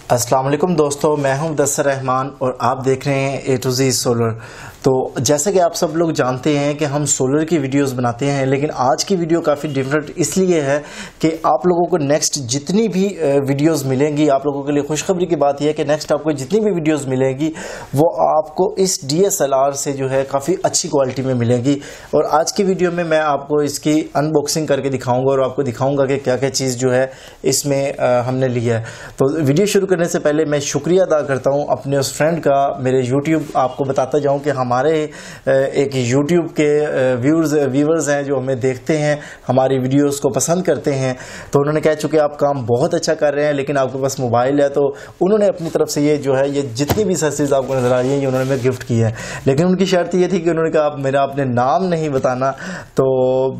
अस्सलाम वालेकुम दोस्तों, मैं हूं मुदस्सिर रहमान और आप देख रहे हैं A to Z सोलर। तो जैसे कि आप सब लोग जानते हैं कि हम सोलर की वीडियोस बनाते हैं, लेकिन आज की वीडियो काफ़ी डिफरेंट इसलिए है कि आप लोगों को नेक्स्ट जितनी भी वीडियोस मिलेंगी, आप लोगों के लिए खुशखबरी की बात यह है कि नेक्स्ट आपको जितनी भी वीडियोस मिलेंगी वो आपको इस DSLR से जो है काफ़ी अच्छी क्वालिटी में मिलेंगी। और आज की वीडियो में मैं आपको इसकी अनबॉक्सिंग करके दिखाऊँगा और आपको दिखाऊँगा कि क्या क्या चीज़ जो है इसमें हमने लिया है। तो वीडियो शुरू करने से पहले मैं शुक्रिया अदा करता हूं अपने उस फ्रेंड का। मेरे YouTube आपको बताता जाऊं कि हमारे एक YouTube के व्यूवर्स हैं जो हमें देखते हैं, हमारी वीडियोस को पसंद करते हैं। तो उन्होंने कह चुके आप काम बहुत अच्छा कर रहे हैं, लेकिन आपके पास मोबाइल है, तो उन्होंने अपनी तरफ से ये जो है ये जितनी भी सर्विस आपको नजर आ रही है ये उन्होंने मैं गिफ्ट की है। लेकिन उनकी शर्त ये थी कि उन्होंने कहा आप मेरा अपने नाम नहीं बताना। तो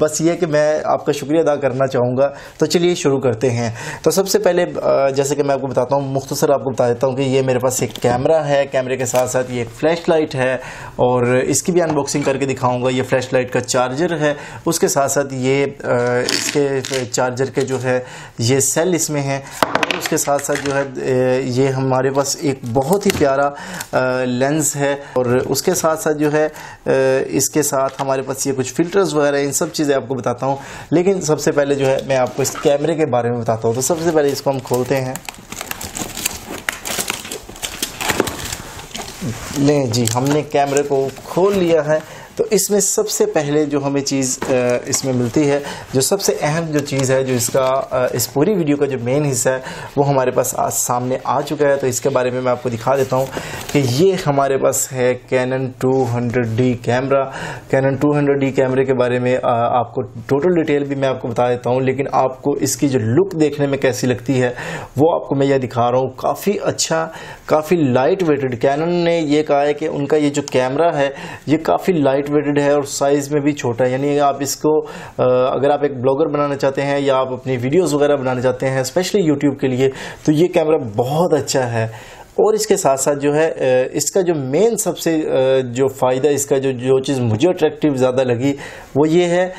बस ये कि मैं आपका शुक्रिया अदा करना चाहूँगा। तो चलिए शुरू करते हैं। तो सबसे पहले जैसे कि मैं आपको बताता हूँ, मुख्तसर आपको बता देता हूँ कि ये मेरे पास एक कैमरा है, कैमरे के साथ साथ ये एक फ्लैश लाइट है और इसकी भी अनबॉक्सिंग करके दिखाऊंगा। ये फ्लैश लाइट का चार्जर है, उसके साथ साथ ये इसके चार्जर के जो है ये सेल इसमें है। और उसके साथ साथ जो है ये हमारे पास एक बहुत ही प्यारा लेंस है और उसके साथ साथ जो है इसके साथ हमारे पास ये कुछ फिल्टर्स वगैरह, इन सब चीज़ें आपको बताता हूँ। लेकिन सबसे पहले जो है मैं आपको इस कैमरे के बारे में बताता हूँ। तो सबसे पहले इसको हम खोलते हैं। लें जी, हमने कैमरे को खोल लिया है। तो इसमें सबसे पहले जो हमें चीज़ इसमें मिलती है, जो सबसे अहम जो चीज़ है, जो इसका इस पूरी वीडियो का जो मेन हिस्सा है वो हमारे पास आज सामने आ चुका है। तो इसके बारे में मैं आपको दिखा देता हूँ कि ये हमारे पास है Canon 200D camera. Canon 200D कैमरे के बारे में आपको टोटल डिटेल भी मैं आपको बता देता हूँ, लेकिन आपको इसकी जो लुक देखने में कैसी लगती है वो आपको मैं यह दिखा रहा हूँ। काफ़ी अच्छा, काफ़ी लाइट वेटेड। Canon ने ये कहा है कि उनका ये जो कैमरा है ये काफ़ी लाइट वेटेड है और साइज़ में भी छोटा है। यानी आप इसको अगर आप एक ब्लॉगर बनाना चाहते हैं या आप अपनी वीडियोस वगैरह बनाना चाहते हैं, स्पेशली यूट्यूब के लिए, तो ये कैमरा बहुत अच्छा है। और इसके साथ साथ जो है इसका जो मेन सबसे जो फ़ायदा, इसका जो चीज़ मुझे अट्रैक्टिव ज़्यादा लगी वो ये है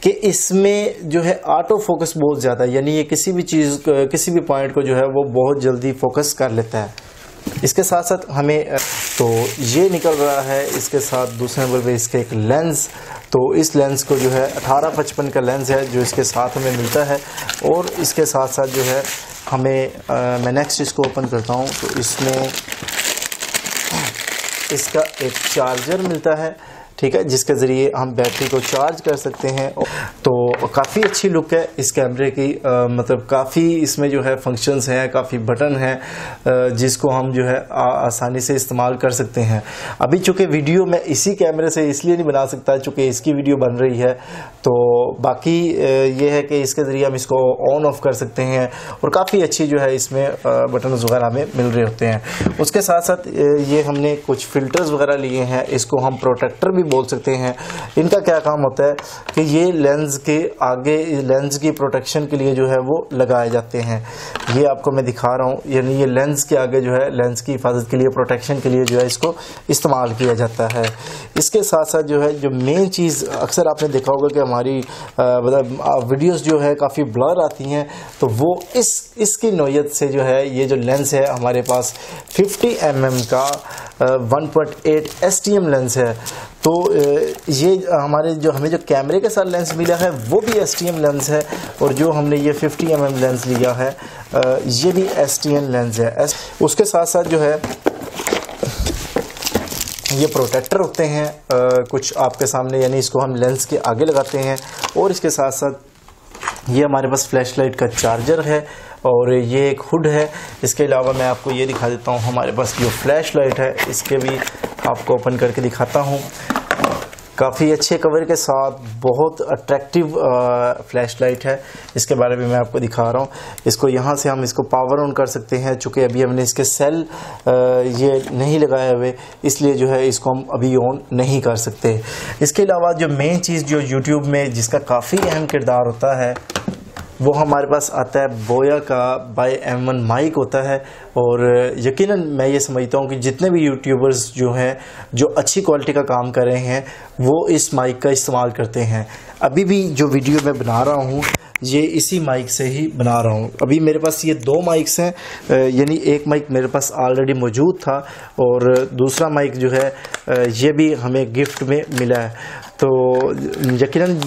कि इसमें जो है ऑटो फोकस बहुत ज़्यादा है। यानी ये किसी भी चीज़, किसी भी पॉइंट को जो है वो बहुत जल्दी फोकस कर लेता है। इसके साथ साथ हमें तो ये निकल रहा है, इसके साथ दूसरे नंबर पे इसके एक लेंस। तो इस लेंस को जो है 18-55 का लेंस है जो इसके साथ हमें मिलता है। और इसके साथ साथ जो है हमें मैं नेक्स्ट इसको ओपन करता हूँ। तो इसमें इसका एक चार्जर मिलता है, ठीक है, जिसके ज़रिए हम बैटरी को चार्ज कर सकते हैं। तो काफ़ी अच्छी लुक है इस कैमरे की, मतलब काफ़ी इसमें जो है फंक्शंस हैं, काफ़ी बटन हैं जिसको हम जो है आसानी से इस्तेमाल कर सकते हैं। अभी चूँकि वीडियो मैं इसी कैमरे से इसलिए नहीं बना सकता चूँकि इसकी वीडियो बन रही है, तो बाकी ये है कि इसके ज़रिए हम इसको ऑन ऑफ कर सकते हैं और काफ़ी अच्छी जो है इसमें बटन वगैरह हमें मिल रहे होते हैं। उसके साथ साथ ये हमने कुछ फ़िल्टर्स वगैरह लिए हैं, इसको हम प्रोटेक्टर भी बोल सकते हैं। इनका क्या काम होता है कि ये लेंस के आगे, लेंस की प्रोटेक्शन के लिए जो है वो लगाए जाते हैं। ये आपको मैं दिखा रहा हूँ, यानी ये लेंस के आगे जो है लेंस की हिफाजत के लिए, प्रोटेक्शन के लिए जो है इसको इस्तेमाल किया जाता है। इसके साथ साथ जो है जो मेन चीज़, अक्सर आपने देखा होगा कि हमारी मतलब वीडियोस जो है काफ़ी ब्लर आती हैं, तो वो इसकी नौयत से जो है ये जो लेंस है हमारे पास 50 mm का 1.8 STM लेंस है। तो ये हमें जो कैमरे के साथ लेंस मिला है वो भी STM लेंस है, और जो हमने ये 50 mm लेंस लिया है ये भी STM लेंस है। उसके साथ साथ जो है ये प्रोटेक्टर होते हैं कुछ आपके सामने, यानी इसको हम लेंस के आगे लगाते हैं। और इसके साथ साथ ये हमारे पास फ्लैश लाइट का चार्जर है और ये एक हुड है। इसके अलावा मैं आपको ये दिखा देता हूँ, हमारे पास जो फ्लैश लाइट है इसके भी आपको ओपन करके दिखाता हूँ। काफ़ी अच्छे कवर के साथ बहुत अट्रैक्टिव फ्लैश लाइट है। इसके बारे में मैं आपको दिखा रहा हूँ। इसको यहाँ से हम इसको पावर ऑन कर सकते हैं। चूँकि अभी हमने इसके सेल ये नहीं लगाए हुए, इसलिए जो है इसको हम अभी ऑन नहीं कर सकते। इसके अलावा जो मेन चीज़ जो YouTube में जिसका काफ़ी अहम किरदार होता है वो हमारे पास आता है बोया का बाय M1 माइक होता है। और यकीनन मैं ये समझता हूँ कि जितने भी यूट्यूबर्स जो हैं जो अच्छी क्वालिटी का काम कर रहे हैं वो इस माइक का इस्तेमाल करते हैं। अभी भी जो वीडियो मैं बना रहा हूँ ये इसी माइक से ही बना रहा हूँ। अभी मेरे पास ये 2 माइक्स हैं, यानी एक माइक मेरे पास ऑलरेडी मौजूद था और दूसरा माइक जो है ये भी हमें गिफ्ट में मिला है। तो यकीनन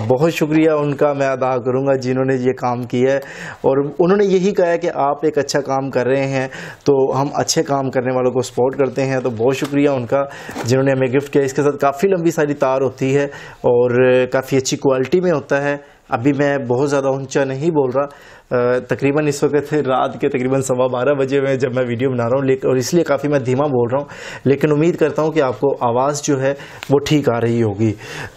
बहुत शुक्रिया उनका मैं अदा करूंगा जिन्होंने ये काम किया है। और उन्होंने यही कहा है कि आप एक अच्छा काम कर रहे हैं तो हम अच्छे काम करने वालों को सपोर्ट करते हैं। तो बहुत शुक्रिया उनका जिन्होंने हमें गिफ्ट किया। इसके साथ काफ़ी लंबी सारी तार होती है और काफ़ी अच्छी क्वालिटी में होता है। अभी मैं बहुत ज़्यादा ऊंचा नहीं बोल रहा, तकरीबन इस वक्त रात के तकरीबन 12:15 बजे में जब मैं वीडियो बना रहा हूँ, और इसलिए काफ़ी मैं धीमा बोल रहा हूँ, लेकिन उम्मीद करता हूँ कि आपको आवाज़ जो है वो ठीक आ रही होगी।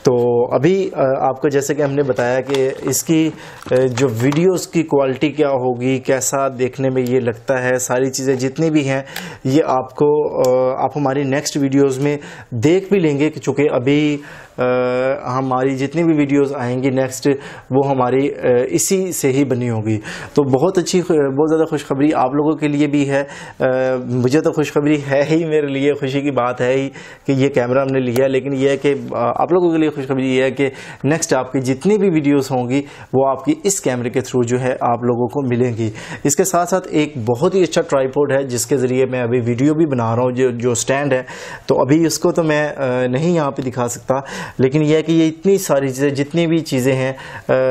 तो अभी आपको जैसे कि हमने बताया कि इसकी जो वीडियोस की क्वालिटी क्या होगी, कैसा देखने में ये लगता है, सारी चीज़ें जितनी भी हैं ये आपको आप हमारी नेक्स्ट वीडियोज़ में देख भी लेंगे, चूँकि अभी हमारी जितनी भी वीडियोस आएंगी नेक्स्ट वो हमारी इसी से ही बनी होगी। तो बहुत ज़्यादा खुशखबरी आप लोगों के लिए भी है। मुझे तो खुशखबरी है ही, मेरे लिए खुशी की बात है ही कि ये कैमरा हमने लिया, लेकिन यह है कि आप लोगों के लिए खुशखबरी ये है कि नेक्स्ट आपकी जितनी भी वीडियोस होंगी वो आपकी इस कैमरे के थ्रू जो है आप लोगों को मिलेंगी। इसके साथ साथ एक बहुत ही अच्छा ट्राइपॉड है जिसके ज़रिए मैं अभी वीडियो भी बना रहा हूँ, जो स्टैंड है। तो अभी इसको तो मैं नहीं यहाँ पर दिखा सकता, लेकिन यह है कि ये इतनी सारी चीज़ें जितनी भी चीज़ें हैं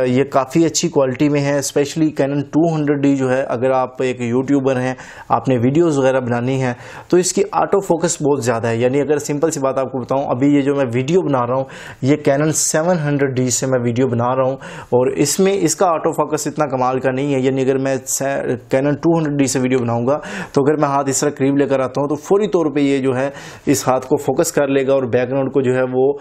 ये काफ़ी अच्छी क्वालिटी में है। स्पेशली कैनन 200D जो है, अगर आप एक यूट्यूबर हैं, आपने वीडियोस वगैरह बनानी है तो इसकी ऑटो फोकस बहुत ज़्यादा है। यानी अगर सिंपल सी बात आपको बताऊं, अभी ये जो मैं वीडियो बना रहा हूँ ये कैनन 700D से मैं वीडियो बना रहा हूँ और इसमें इसका ऑटो फोकस इतना कमाल का नहीं है। यानी अगर मैं कैनन 200D से वीडियो बनाऊँगा तो अगर मैं हाथ इस तरह करीब लेकर आता हूँ तो फौरी तौर पर ये जो है इस हाथ को फोकस कर लेगा और बैकग्राउंड को जो है वो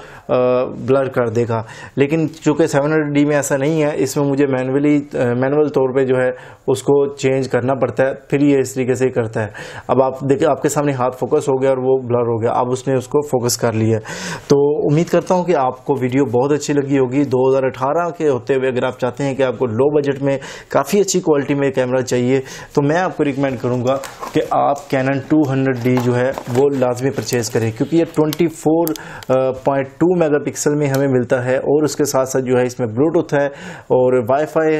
ब्लर कर देगा। लेकिन चूंकि 700D में ऐसा नहीं है, इसमें मुझे मैनुअल तौर पे जो है उसको चेंज करना पड़ता है, फिर ये इस तरीके से करता है। अब आप देखिए आपके सामने हाथ फोकस हो गया और वो ब्लर हो गया, अब उसने उसको फोकस कर लिया। तो उम्मीद करता हूँ कि आपको वीडियो बहुत अच्छी लगी होगी। 2018 के होते हुए अगर आप चाहते हैं कि आपको लो बजट में काफ़ी अच्छी क्वालिटी में कैमरा चाहिए तो मैं आपको रिकमेंड करूँगा कि आप कैनन 200D जो है वो लाजमी परचेज़ करें, क्योंकि ये 24.2 मेगापिक्सल में हमें मिलता है और उसके साथ साथ जो है इसमें ब्लूटूथ है और वाईफाई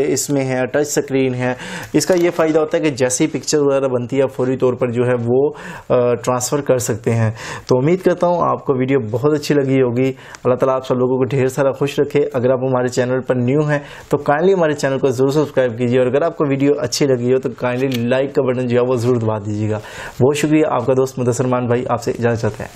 इसमें है, टच स्क्रीन है। इसका ये फ़ायदा होता है कि जैसे ही पिक्चर वगैरह बनती है फौरी तौर पर जो है वो ट्रांसफ़र कर सकते हैं। तो उम्मीद करता हूँ आपको वीडियो बहुत अच्छी लगी होगी। अल्लाह ताला आप सब लोगों को ढेर सारा खुश रखे। अगर आप हमारे चैनल पर न्यू हैं तो काइंडली हमारे चैनल को ज़रूर सब्सक्राइब कीजिए और अगर आपको वीडियो अच्छी लगी हो तो काइंडली लाइक का बटन जो है वो ज़रूर दबा दीजिएगा। बहुत शुक्रिया। आपका दोस्त मुदस्सर मान भाई आपसे इजाज़त चाहते हैं।